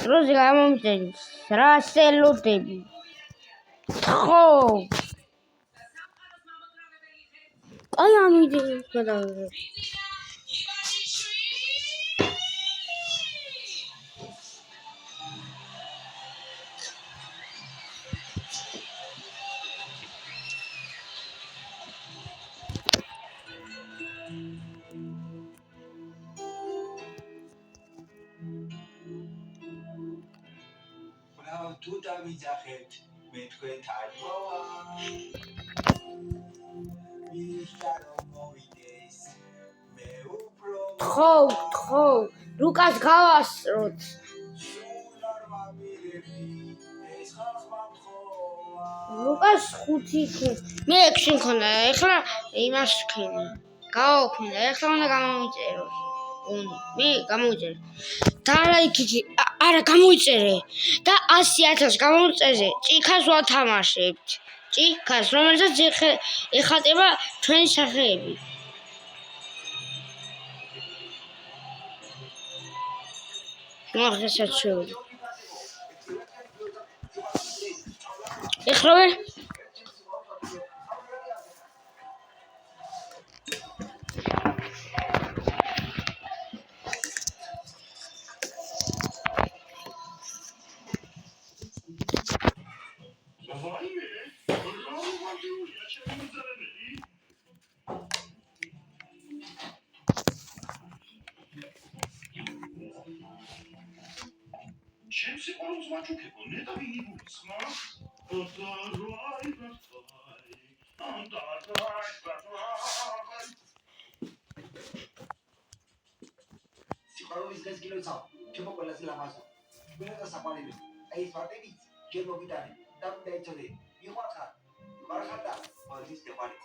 დროზე გამომწერის რა სელოდები ხო აი ამიდი გადავიღე თუ დამიძახეთ მე თქვენთან მოვა მიშა რომ მოვიდეს მე უფრო თხო ლუკას გავასროთ ლუკას 5 მე 6 მქონდა ეხლა იმას ვქენი გავაუქმდა ეხლა უნდა გამომიწერო მე გამოვიწერე და არა გამოვიწერე და 100,000 გამოვიწერე ჭიქას ვათამაშებთ ჭიქას რომელსაც ეხატება ჩვენი სახეები მოხესაც შევიდე ეხლა ვერ Čemsi poros mačukeko, ne da bi ibu sma. Siqarovis ges kiloitsa, chemo qolas lamazo. Bena sapalebe. Ai svategi, chemo gitare. Dam daichode. Iqaqa. Marxata, malis tepari.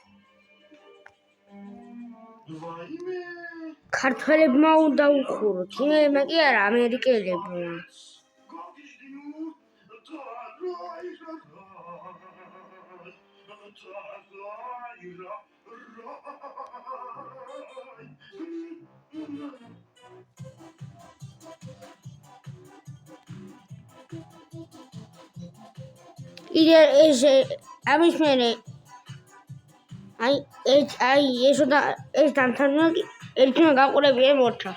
Vaime. ქართველებმა უნდა უხუროთ იმემა კი არა ამერიკელებმა ეს ამის მერე აი ეს დამთავრდა ერთმა გაყურებია მოთა